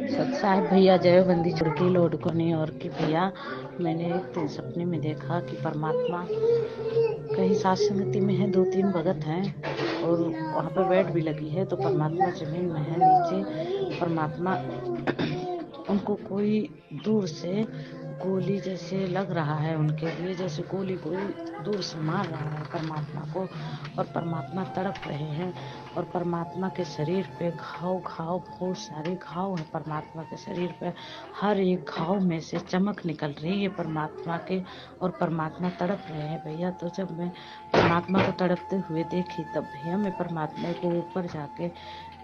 सत साहब भैया जय बंदी चुड़की लोड को नहीं और कि भैया मैंने एक दिन सपने में देखा कि परमात्मा कहीं सात संगति में है, 2-3 भगत हैं और वहाँ पे बेड भी लगी है। तो परमात्मा जमीन में है नीचे। परमात्मा उनको कोई दूर से गोली जैसे लग रहा है, उनके लिए जैसे गोली कोई दूर से मार रहा है परमात्मा को, और परमात्मा तड़प रहे हैं। और परमात्मा के शरीर पे घाव बहुत सारे घाव है परमात्मा के शरीर पे। हर एक घाव में से चमक निकल रही है परमात्मा के, और परमात्मा तड़प रहे हैं भैया। तो जब मैं परमात्मा को तड़पते हुए देखी तब भैया मैं परमात्मा को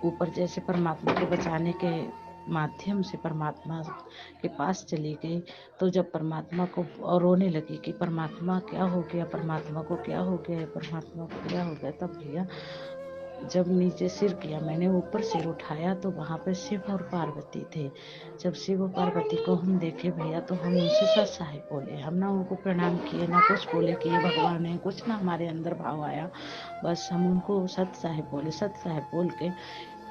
ऊपर जैसे परमात्मा को बचाने के माध्यम से परमात्मा के पास चली गई। तो जब परमात्मा को और रोने लगी कि परमात्मा क्या हो गया, परमात्मा को क्या हो गया, परमात्मा को क्या हो गया, तब भैया जब नीचे सिर किया मैंने, ऊपर सिर उठाया तो वहाँ पे शिव और पार्वती थे। जब शिव और पार्वती को हम देखे भैया तो हम उनसे सत साहिब बोले। हम ना उनको प्रणाम किए, ना कुछ बोले कि ये भगवान है, कुछ ना हमारे अंदर भाव आया। बस हम उनको सत साहिब बोले। सत साहिब बोल के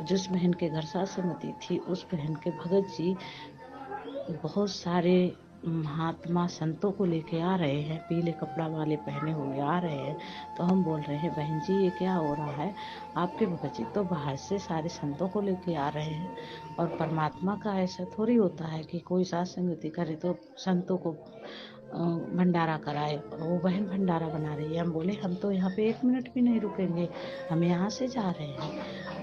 जिस बहन के घर सात संगति थी उस बहन के भगत जी बहुत सारे महात्मा संतों को लेके आ रहे हैं, पीले कपड़ा वाले पहने हुए आ रहे हैं। तो हम बोल रहे हैं बहन जी ये क्या हो रहा है, आपके भगत जी तो बाहर से सारे संतों को लेके आ रहे हैं। और परमात्मा का ऐसा थोड़ी होता है कि कोई सात संगति करे तो संतों को भंडारा कराए। वो बहन भंडारा बना रही है। हम बोले हम तो यहाँ पे 1 मिनट भी नहीं रुकेंगे, हम यहाँ से जा रहे हैं।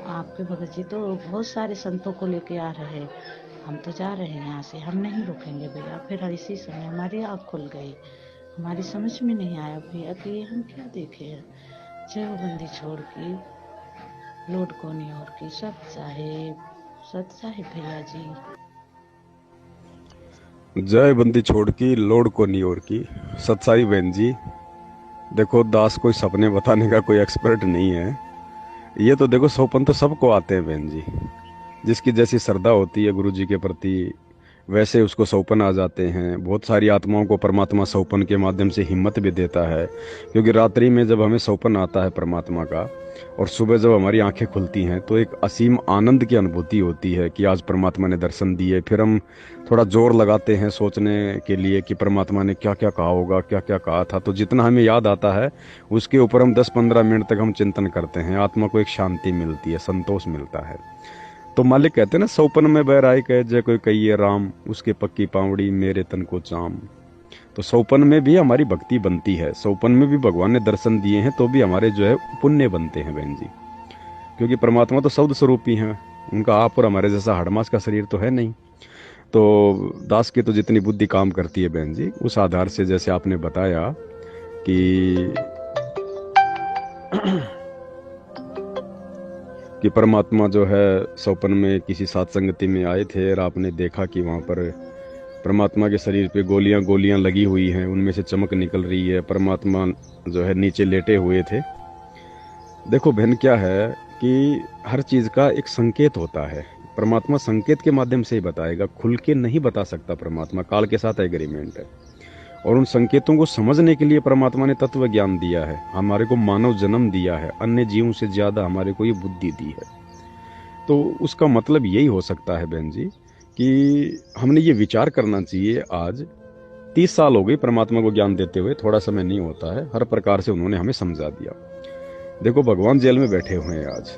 आपके भगत जी तो बहुत सारे संतों को लेके आ रहे हैं, हम तो जा रहे हैं यहाँ से, हम नहीं रुकेंगे भैया। फिर इसी समय हमारी आँख खुल गई, हमारी समझ में नहीं आया भैया कि ये हम क्या देखे हैं। जय हो बंदी छोड़ की लोड कोनी और की सत साहिब भैया जी। जय बंदी छोड़ की लोड को नहीं और की सत्साई बहन जी। देखो दास कोई सपने बताने का कोई एक्सपर्ट नहीं है। ये तो देखो सौपन तो सबको आते हैं बहन जी। जिसकी जैसी श्रद्धा होती है गुरु जी के प्रति वैसे उसको सौपन आ जाते हैं। बहुत सारी आत्माओं को परमात्मा सौपन के माध्यम से हिम्मत भी देता है, क्योंकि रात्रि में जब हमें सौपन आता है परमात्मा का और सुबह जब हमारी आंखें खुलती हैं तो एक असीम आनंद की अनुभूति होती है कि आज परमात्मा ने दर्शन दिए। फिर हम थोड़ा जोर लगाते हैं सोचने के लिए कि परमात्मा ने क्या क्या कहा होगा, क्या क्या कहा था। तो जितना हमें याद आता है उसके ऊपर हम 10-15 मिनट तक हम चिंतन करते हैं। आत्मा को एक शांति मिलती है, संतोष मिलता है। तो मालिक कहते हैं ना, सौपन में बहराई कहे जय कोई कहिए राम, उसके पक्की पावड़ी मेरे तन को चाम। तो सौपन में भी हमारी भक्ति बनती है। सौपन में भी भगवान ने दर्शन दिए हैं तो भी हमारे जो है पुण्य बनते हैं बहन जी, क्योंकि परमात्मा तो शब्द स्वरूप ही हैं। उनका आप और हमारे जैसा हाड़मास का शरीर तो है नहीं। तो दास की तो जितनी बुद्धि काम करती है बहन जी, उस आधार से जैसे आपने बताया कि परमात्मा जो है सौपन में किसी सात संगति में आए थे और आपने देखा कि वहाँ पर परमात्मा के शरीर पे गोलियां गोलियां लगी हुई हैं, उनमें से चमक निकल रही है। परमात्मा जो है नीचे लेटे हुए थे। देखो बहन क्या है कि हर चीज़ का एक संकेत होता है। परमात्मा संकेत के माध्यम से ही बताएगा, खुल के नहीं बता सकता। परमात्मा काल के साथ एग्रीमेंट है, और उन संकेतों को समझने के लिए परमात्मा ने तत्व ज्ञान दिया है, हमारे को मानव जन्म दिया है, अन्य जीवों से ज्यादा हमारे को ये बुद्धि दी है। तो उसका मतलब यही हो सकता है बहन जी कि हमने ये विचार करना चाहिए। आज 30 साल हो गई परमात्मा को ज्ञान देते हुए, थोड़ा समय नहीं होता है। हर प्रकार से उन्होंने हमें समझा दिया। देखो भगवान जेल में बैठे हुए हैं आज,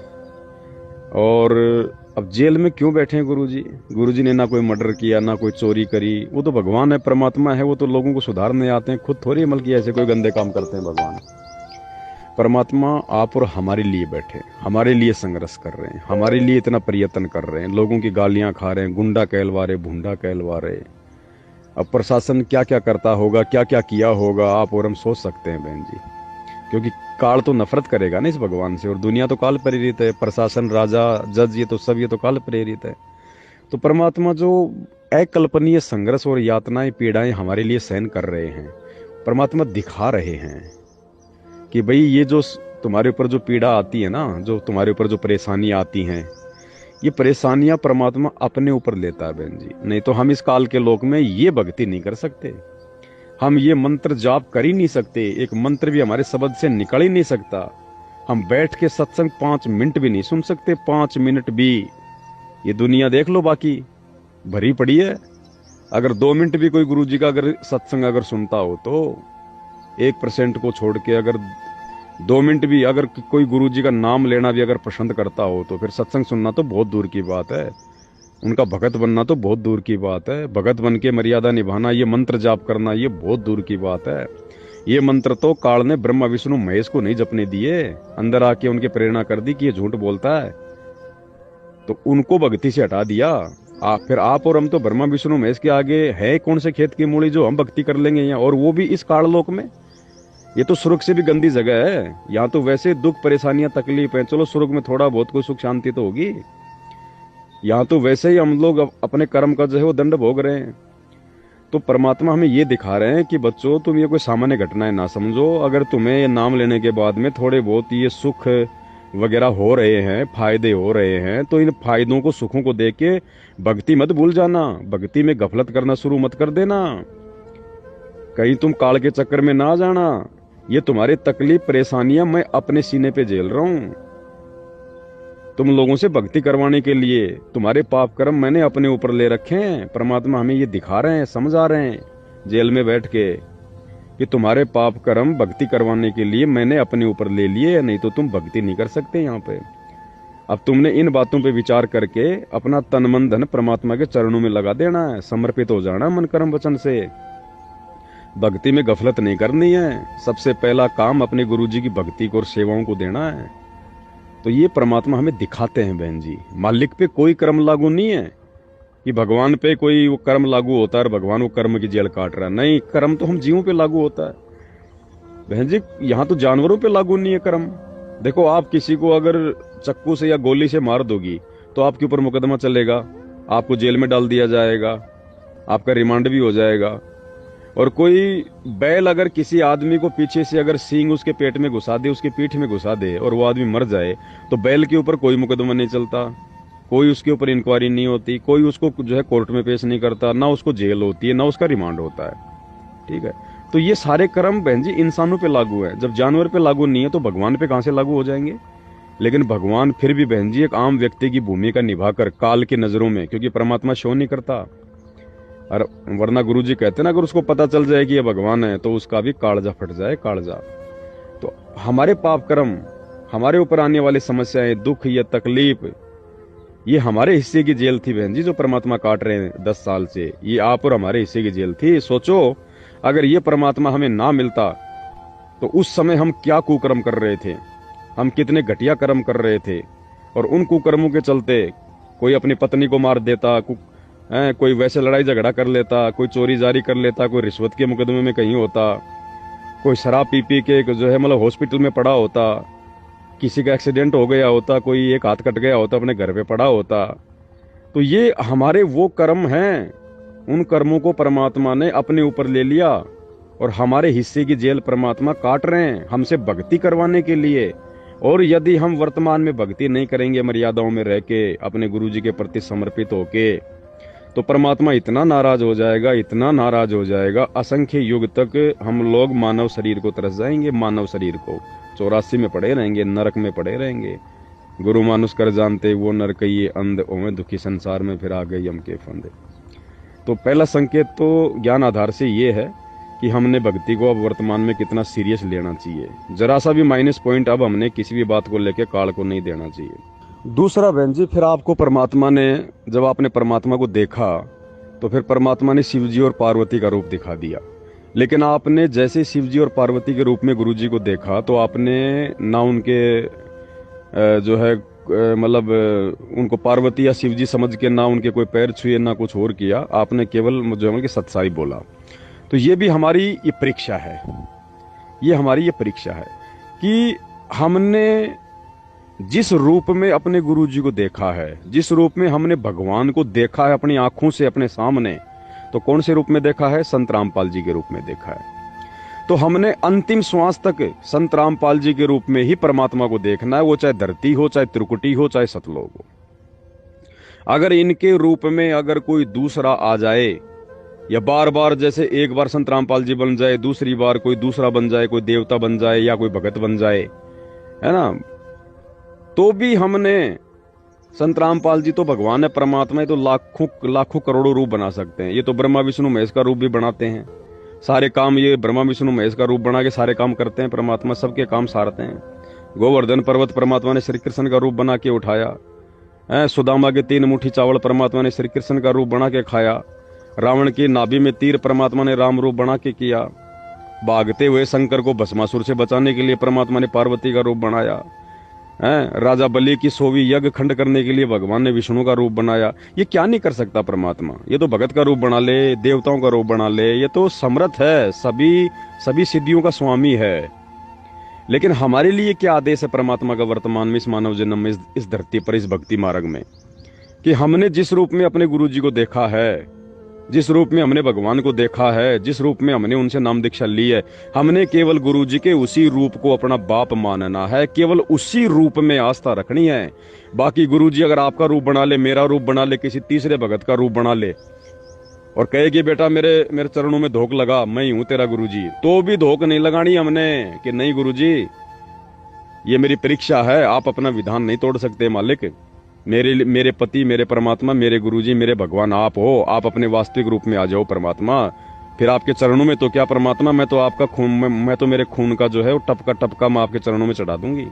और अब जेल में क्यों बैठे हैं गुरुजी? गुरुजी ने ना कोई मर्डर किया, ना कोई चोरी करी। वो तो भगवान है, परमात्मा है, वो तो लोगों को सुधारने आते हैं, खुद थोड़ी अमल किया ऐसे कोई गंदे काम करते हैं भगवान। परमात्मा आप और हमारे लिए बैठे, हमारे लिए संघर्ष कर रहे हैं, हमारे लिए इतना प्रयत्न कर रहे हैं। लोगों की गालियां खा रहे हैं, गुंडा कहलवा रहे, भूंडा कहलवा रहे। अब प्रशासन क्या क्या करता होगा, क्या क्या किया होगा, आप और हम सोच सकते हैं बहन जी। क्योंकि काल तो नफरत करेगा ना इस भगवान से, और दुनिया तो काल प्रेरित है। प्रशासन, राजा, जज, ये तो सब ये तो काल प्रेरित है। तो परमात्मा जो अकल्पनीय संघर्ष और यातनाएं, पीड़ाएं हमारे लिए सहन कर रहे हैं, परमात्मा दिखा रहे हैं कि भाई ये जो तुम्हारे ऊपर जो पीड़ा आती है ना, जो तुम्हारे ऊपर जो परेशानियां आती हैं, ये परेशानियां परमात्मा अपने ऊपर लेता है बहन जी। नहीं तो हम इस काल के लोक में ये भक्ति नहीं कर सकते, हम ये मंत्र जाप कर ही नहीं सकते, एक मंत्र भी हमारे शब्द से निकल ही नहीं सकता। हम बैठ के सत्संग 5 मिनट भी नहीं सुन सकते, 5 मिनट भी। ये दुनिया देख लो बाकी, भरी पड़ी है। अगर 2 मिनट भी कोई गुरुजी का अगर सत्संग अगर सुनता हो तो 1% को छोड़ के अगर 2 मिनट भी अगर कोई गुरुजी का नाम लेना भी अगर पसंद करता हो तो फिर सत्संग सुनना तो बहुत दूर की बात है, उनका भगत बनना तो बहुत दूर की बात है। भगत बन के मर्यादा निभाना, ये मंत्र जाप करना, ये बहुत दूर की बात है। ये मंत्र तो काल ने ब्रह्मा विष्णु महेश को नहीं जपने दिए, अंदर आके उनके प्रेरणा कर दी कि ये झूठ बोलता है, तो उनको भक्ति से हटा दिया। फिर आप और हम तो ब्रह्मा विष्णु महेश के आगे है कौन से खेत की मूली जो हम भक्ति कर लेंगे यहाँ, और वो भी इस काललोक में। ये तो स्वर्ग से भी गंदी जगह है। यहाँ तो वैसे दुख परेशानियां तकलीफ है, चलो स्वर्ग में थोड़ा बहुत कोई सुख शांति तो होगी, यहाँ तो वैसे ही हम लोग अपने कर्म का जो है वो दंड भोग रहे हैं। तो परमात्मा हमें ये दिखा रहे हैं कि बच्चों तुम ये कोई सामान्य घटना है ना समझो। अगर तुम्हें ये नाम लेने के बाद में थोड़े बहुत ये सुख वगैरह हो रहे हैं, फायदे हो रहे हैं, तो इन फायदों को सुखों को देख के भक्ति मत भूल जाना, भक्ति में गफलत करना शुरू मत कर देना, कहीं तुम काल के चक्कर में ना जाना। ये तुम्हारी तकलीफ परेशानियां मैं अपने सीने पे झेल रहा हूं, तुम लोगों से भक्ति करवाने के लिए तुम्हारे पाप कर्म मैंने अपने ऊपर ले रखे हैं। परमात्मा हमें ये दिखा रहे हैं, समझा रहे हैं जेल में बैठ के कि तुम्हारे पाप कर्म भक्ति करवाने के लिए मैंने अपने ऊपर ले लिए, नहीं तो तुम भक्ति नहीं कर सकते यहाँ पे। अब तुमने इन बातों पे विचार करके अपना तन मन धन परमात्मा के चरणों में लगा देना है, समर्पित हो जाना मन कर्म वचन से। भक्ति में गफलत नहीं करनी है। सबसे पहला काम अपने गुरुजी की भक्ति को और सेवाओं को देना है। तो ये परमात्मा हमें दिखाते हैं बहन जी। मालिक पे कोई कर्म लागू नहीं है कि भगवान पे कोई वो कर्म लागू होता है और भगवान वो कर्म की जेल काट रहा है, नहीं, कर्म तो हम जीवों पे लागू होता है बहन जी। यहाँ तो जानवरों पे लागू नहीं है कर्म। देखो, आप किसी को अगर चक्कू से या गोली से मार दोगी तो आपके ऊपर मुकदमा चलेगा, आपको जेल में डाल दिया जाएगा, आपका रिमांड भी हो जाएगा। और कोई बैल अगर किसी आदमी को पीछे से अगर सींग उसके पेट में घुसा दे, उसके पीठ में घुसा दे और वो आदमी मर जाए, तो बैल के ऊपर कोई मुकदमा नहीं चलता, कोई उसके ऊपर इंक्वायरी नहीं होती, कोई उसको जो है कोर्ट में पेश नहीं करता, ना उसको जेल होती है, ना उसका रिमांड होता है। ठीक है, तो ये सारे कर्म बहन जी इंसानों पे लागू है। जब जानवर पे लागू नहीं है तो भगवान पे कहां से लागू हो जाएंगे। लेकिन भगवान फिर भी बहन जी एक आम व्यक्ति की भूमिका निभाकर काल की नजरों में, क्योंकि परमात्मा शो नहीं करता, और वरना गुरुजी कहते ना अगर उसको पता चल जाए कि ये भगवान है तो उसका भी कालजा फट जाए, कालजा। तो हमारे पाप कर्म, हमारे ऊपर आने वाली समस्याएं, दुख या तकलीफ, ये हमारे हिस्से की जेल थी बहन जी, जो परमात्मा काट रहे हैं 10 साल से। ये आप और हमारे हिस्से की जेल थी। सोचो, अगर ये परमात्मा हमें ना मिलता तो उस समय हम क्या कुकर्म कर रहे थे, हम कितने घटिया कर्म कर रहे थे। और उन कुकर्मों के चलते कोई अपनी पत्नी को मार देता, कोई वैसे लड़ाई झगड़ा कर लेता, कोई चोरी जारी कर लेता, कोई रिश्वत के मुकदमे में कहीं होता, कोई शराब पी पी के जो है मतलब हॉस्पिटल में पड़ा होता, किसी का एक्सीडेंट हो गया होता, कोई एक हाथ कट गया होता, अपने घर पे पड़ा होता। तो ये हमारे वो कर्म हैं, उन कर्मों को परमात्मा ने अपने ऊपर ले लिया और हमारे हिस्से की जेल परमात्मा काट रहे हैं हमसे भक्ति करवाने के लिए। और यदि हम वर्तमान में भक्ति नहीं करेंगे, मर्यादाओं में रह के अपने गुरुजी के प्रति समर्पित होके, तो परमात्मा इतना नाराज हो जाएगा, इतना नाराज हो जाएगा, असंख्य युग तक हम लोग मानव शरीर को तरस जाएंगे, मानव शरीर को 84 में पड़े रहेंगे, नरक में पड़े रहेंगे। गुरु मानुष कर जानते वो नरक ये अंध, ओमे दुखी संसार में फिर आ गई यम के फंदे। तो पहला संकेत तो ज्ञान आधार से ये है कि हमने भक्ति को अब वर्तमान में कितना सीरियस लेना चाहिए। जरा सा भी माइनस पॉइंट अब हमने किसी भी बात को लेकर काल को नहीं देना चाहिए। दूसरा बहन जी, फिर आपको परमात्मा ने, जब आपने परमात्मा को देखा तो फिर परमात्मा ने शिव जी और पार्वती का रूप दिखा दिया। लेकिन आपने जैसे शिव जी और पार्वती के रूप में गुरु जी को देखा तो आपने ना उनके जो है मतलब उनको पार्वती या शिव जी समझ के ना उनके कोई पैर छुए, ना कुछ और किया, आपने केवल जो है कि सत्साई बोला। तो ये भी हमारी ये परीक्षा है, ये हमारी ये परीक्षा है कि हमने जिस रूप में अपने गुरु जी को देखा है, जिस रूप में हमने भगवान को देखा है अपनी आंखों से अपने सामने, तो कौन से रूप में देखा है? संत रामपाल जी के रूप में देखा है। तो हमने अंतिम श्वास तक संत रामपाल जी के रूप में ही परमात्मा को देखना है, वो चाहे धरती हो, चाहे त्रिकुटी हो, चाहे सतलोक हो। अगर इनके रूप में अगर कोई दूसरा आ जाए, या बार बार जैसे एक बार संत रामपाल जी बन जाए, दूसरी बार कोई दूसरा बन जाए, कोई देवता बन जाए या कोई भगत बन जाए, है ना, तो भी हमने संत रामपाल जी तो भगवान है, परमात्मा है, तो लाखों लाखों करोड़ों रूप बना सकते हैं। ये तो ब्रह्मा विष्णु महेश का रूप भी बनाते हैं। सारे काम ये ब्रह्मा विष्णु महेश का रूप बना के सारे काम करते हैं। परमात्मा सबके काम सारते हैं। गोवर्धन पर्वत परमात्मा ने श्री कृष्ण का रूप बना के उठाया है। सुदामा के 3 मुट्ठी चावल परमात्मा ने श्री कृष्ण का रूप बना के खाया। रावण की नाभि में तीर परमात्मा ने राम रूप बना के किया। भागते हुए शंकर को भस्मासुर से बचाने के लिए परमात्मा ने पार्वती का रूप बनाया है। राजा बलि की 100वीं यज्ञ खंड करने के लिए भगवान ने विष्णु का रूप बनाया। ये क्या नहीं कर सकता परमात्मा? ये तो भगत का रूप बना ले, देवताओं का रूप बना ले, ये तो समर्थ है, सभी सिद्धियों का स्वामी है। लेकिन हमारे लिए क्या आदेश है परमात्मा का वर्तमान में, इस मानव जन्म में, इस धरती पर, इस भक्ति मार्ग में, कि हमने जिस रूप में अपने गुरु जी को देखा है, जिस रूप में हमने भगवान को देखा है, जिस रूप में हमने उनसे नाम दीक्षा ली है, हमने केवल गुरु जी के उसी रूप को अपना बाप मानना है, केवल उसी रूप में आस्था रखनी है। बाकी गुरु जी अगर आपका रूप बना ले, मेरा रूप बना ले, किसी तीसरे भगत का रूप बना ले और कहे कि बेटा मेरे चरणों में धोख लगा, मैं ही हूं तेरा गुरुजी, तो भी धोख नहीं लगानी हमने कि नहीं गुरुजी ये मेरी परीक्षा है, आप अपना विधान नहीं तोड़ सकते मालिक। मेरे पति, मेरे परमात्मा, मेरे गुरुजी, मेरे भगवान आप हो, आप अपने वास्तविक रूप में आ जाओ परमात्मा। फिर आपके चरणों में तो क्या परमात्मा, मैं तो आपका खून, मैं तो मेरे खून का जो है वो टपका मैं आपके चरणों में चढ़ा दूंगी।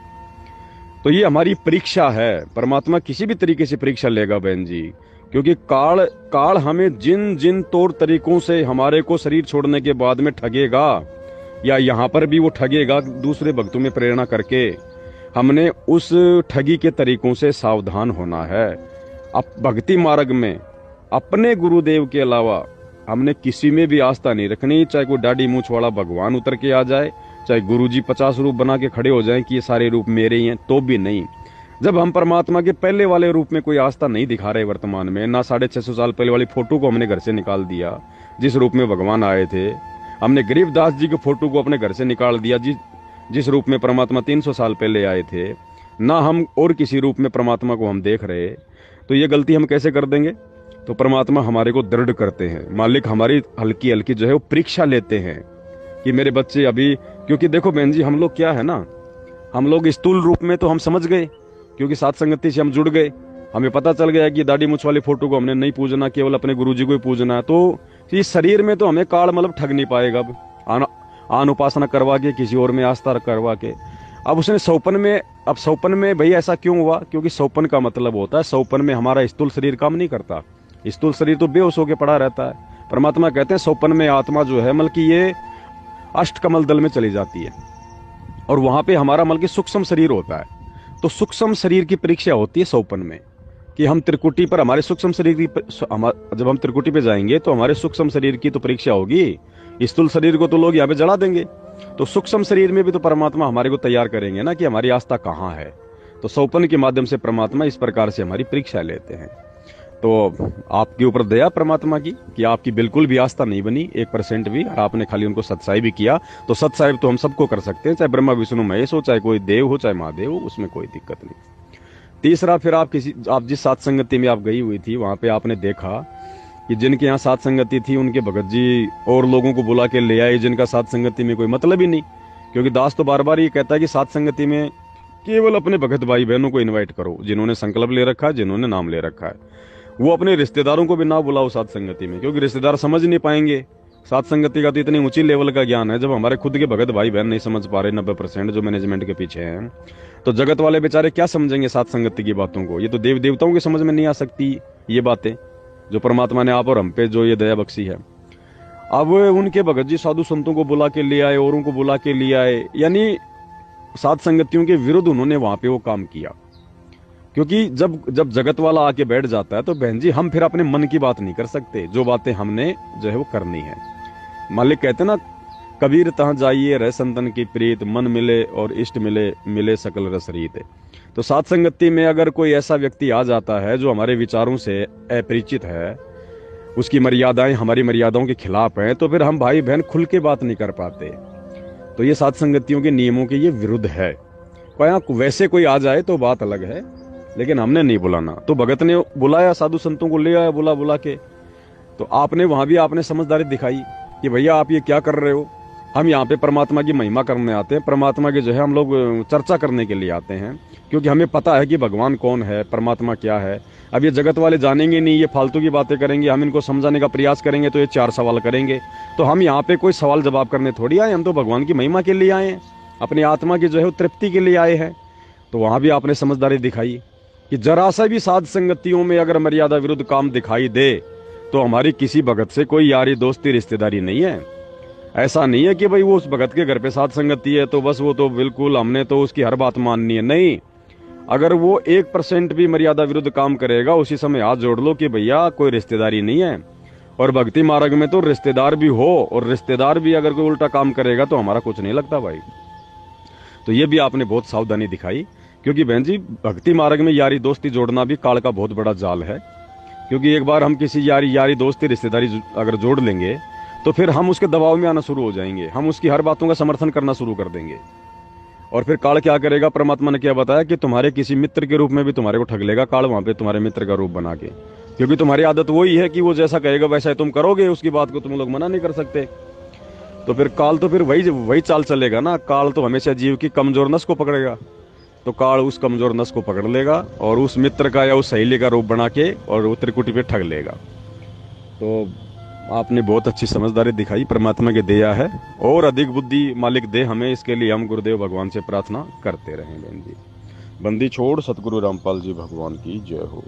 तो ये हमारी परीक्षा है। परमात्मा किसी भी तरीके से परीक्षा लेगा बहन जी, क्योंकि काल हमें जिन जिन तौर तरीकों से हमारे को शरीर छोड़ने के बाद में ठगेगा, या यहाँ पर भी वो ठगेगा दूसरे भक्तों में प्रेरणा करके, हमने उस ठगी के तरीकों से सावधान होना है। अब भक्ति मार्ग में अपने गुरुदेव के अलावा हमने किसी में भी आस्था नहीं रखनी। चाहे कोई दाढ़ी मूंछ वाला भगवान उतर के आ जाए, चाहे गुरुजी 50 रूप बना के खड़े हो जाएं कि ये सारे रूप मेरे ही हैं, तो भी नहीं। जब हम परमात्मा के पहले वाले रूप में कोई आस्था नहीं दिखा रहे वर्तमान में, ना 650 साल पहले वाली फोटो को हमने घर से निकाल दिया जिस रूप में भगवान आए थे, हमने गरीबदास जी के फोटो को अपने घर से निकाल दिया जिस रूप में परमात्मा 300 साल पहले आए थे, ना हम और किसी रूप में परमात्मा को हम देख रहे, तो ये गलती हम कैसे कर देंगे? तो परमात्मा हमारे को दृढ़ करते हैं, मालिक हमारी हल्की हल्की जो है वो परीक्षा लेते हैं कि मेरे बच्चे अभी, क्योंकि देखो बहन जी हम लोग क्या है ना, हम लोग स्थूल रूप में तो हम समझ गए, क्योंकि साथ संगति से हम जुड़ गए, हमें पता चल गया कि दाढ़ी मूंछ वाली फोटो को हमने नहीं पूजना, केवल अपने गुरुजी को ही पूजना है। तो इस शरीर में तो हमें काल मतलब ठग नहीं पाएगा। अब आन उपासना करवा के, किसी और में आस्था करवा के, अब उसने सौपन में भाई ऐसा क्यों हुआ? क्योंकि सौपन का मतलब होता है, सौपन में हमारा स्थूल शरीर काम नहीं करता, स्थूल शरीर तो बेहोश होकर पड़ा रहता है। परमात्मा कहते हैं सौपन में आत्मा जो है मतलब कि ये अष्टकमल दल में चली जाती है, और वहां पे हमारा मतलब कि सूक्ष्म शरीर होता है। तो सूक्ष्म शरीर की परीक्षा होती है सौपन में, कि हम त्रिकुटी पर हमारे सूक्ष्म शरीर की, जब हम त्रिकुटी पे जाएंगे तो हमारे सूक्ष्म शरीर की तो परीक्षा होगी। स्थूल शरीर को तो लोग यहाँ पे जला देंगे, तो सूक्ष्म शरीर में भी तो परमात्मा हमारे को तैयार करेंगे ना कि हमारी आस्था कहाँ है। तो सौपन के माध्यम से परमात्मा इस प्रकार से हमारी परीक्षा लेते हैं। तो आपके ऊपर दया परमात्मा की कि आपकी बिल्कुल भी आस्था नहीं बनी 1% भी, और आपने खाली उनको सत्साई भी किया। तो सत्साई तो हम सबको कर सकते हैं, चाहे ब्रह्मा विष्णु महेश हो, चाहे कोई देव हो, चाहे महादेव हो, उसमें कोई दिक्कत नहीं। तीसरा, फिर आप जिस सात संगति में आप गई हुई थी, वहां पे आपने देखा कि जिनके यहाँ सात संगति थी उनके भगत जी और लोगों को बुला के ले आए जिनका सात संगति में कोई मतलब ही नहीं। क्योंकि दास तो बार बार ये कहता है कि सात संगति में केवल अपने भगत भाई बहनों को इन्वाइट करो, जिन्होंने संकल्प ले रखा है, जिन्होंने नाम ले रखा है। वो अपने रिश्तेदारों को भी ना बुलाओ सात संगति में, क्योंकि रिश्तेदार समझ नहीं पाएंगे। सात संगति का तो इतनी ऊंची लेवल का ज्ञान है, जब हमारे खुद के भगत भाई बहन नहीं समझ पा रहे 90% जो मैनेजमेंट के पीछे हैं, तो जगत वाले बेचारे क्या समझेंगे सात संगति की बातों को? ये तो देव देवताओं की समझ में नहीं आ सकती ये बातें, जो परमात्मा ने आप और हम पे जो ये दया बख्शी है। अब उनके भगत जी साधु संतों को बुला के ले आए, औरों को बुला के ले आए, यानी सात संगतियों के विरुद्ध उन्होंने वहां पे वो काम किया। क्योंकि जब जगत वाला आके बैठ जाता है तो बहन जी हम फिर अपने मन की बात नहीं कर सकते, जो बातें हमने जो है वो करनी है। मालिक कहते ना, कबीर तहाँ जाइए रह संतन की प्रीत, मन मिले और इष्ट मिले, मिले सकल रस रीत। तो सात संगति में अगर कोई ऐसा व्यक्ति आ जाता है जो हमारे विचारों से अपरिचित है, उसकी मर्यादाएं हमारी मर्यादाओं के खिलाफ हैं, तो फिर हम भाई बहन खुल के बात नहीं कर पाते। तो ये सात संगतियों के नियमों के ये विरुद्ध है। वैसे कोई आ जाए तो बात अलग है, लेकिन हमने नहीं बुलाना। तो भगत ने बुलाया, साधु संतों को ले आया बुला के, तो आपने वहां भी आपने समझदारी दिखाई कि भैया आप ये क्या कर रहे हो, हम यहाँ पे परमात्मा की महिमा करने आते हैं, परमात्मा की जो है हम लोग चर्चा करने के लिए आते हैं, क्योंकि हमें पता है कि भगवान कौन है, परमात्मा क्या है। अब ये जगत वाले जानेंगे नहीं, ये फालतू की बातें करेंगे, हम इनको समझाने का प्रयास करेंगे तो ये 4 सवाल करेंगे। तो हम यहाँ पे कोई सवाल जवाब करने थोड़ी आए, हम तो भगवान की महिमा के लिए आए हैं, अपनी आत्मा की जो है वो तृप्ति के लिए आए हैं। तो वहाँ भी आपने समझदारी दिखाई कि जरा सा भी साध संगतियों में अगर मर्यादा विरुद्ध काम दिखाई दे तो हमारी किसी भगत से कोई यारी दोस्ती रिश्तेदारी नहीं है। ऐसा नहीं है कि भाई वो उस भगत के घर पे साध संगति है तो बस वो तो बिल्कुल हमने तो उसकी हर बात माननी है। नहीं, अगर वो 1% भी मर्यादा विरुद्ध काम करेगा उसी समय हाथ जोड़ लो कि भैया कोई रिश्तेदारी नहीं है। और भक्ति मार्ग में तो रिश्तेदार भी हो, और रिश्तेदार भी अगर कोई उल्टा काम करेगा तो हमारा कुछ नहीं लगता भाई। तो ये भी आपने बहुत सावधानी दिखाई, क्योंकि बहन जी भक्ति मार्ग में यारी दोस्ती जोड़ना भी काल का बहुत बड़ा जाल है। क्योंकि एक बार हम किसी यारी दोस्ती रिश्तेदारी अगर जोड़ लेंगे तो फिर हम उसके दबाव में आना शुरू हो जाएंगे, हम उसकी हर बातों का समर्थन करना शुरू कर देंगे। और फिर काल क्या करेगा, परमात्मा ने क्या बताया कि तुम्हारे किसी मित्र के रूप में भी तुम्हारे को ठग लेगा काल, वहां पे तुम्हारे मित्र का रूप बना के। क्योंकि तुम्हारी आदत वही है कि वो जैसा कहेगा वैसा तुम करोगे, उसकी बात को तुम लोग मना नहीं कर सकते। तो फिर काल तो फिर वही चाल चलेगा ना। काल तो हमेशा जीव की कमजोर नस को पकड़ेगा, तो काल उस कमजोर नस को पकड़ लेगा और उस मित्र का या उस सहेली का रूप बना के और वो त्रिकुटी पे ठग लेगा। तो आपने बहुत अच्छी समझदारी दिखाई, परमात्मा की दया है, और अधिक बुद्धि मालिक दे हमें, इसके लिए हम गुरुदेव भगवान से प्रार्थना करते रहें। बहन जी, बंदी छोड़ सतगुरु रामपाल जी भगवान की जय हो।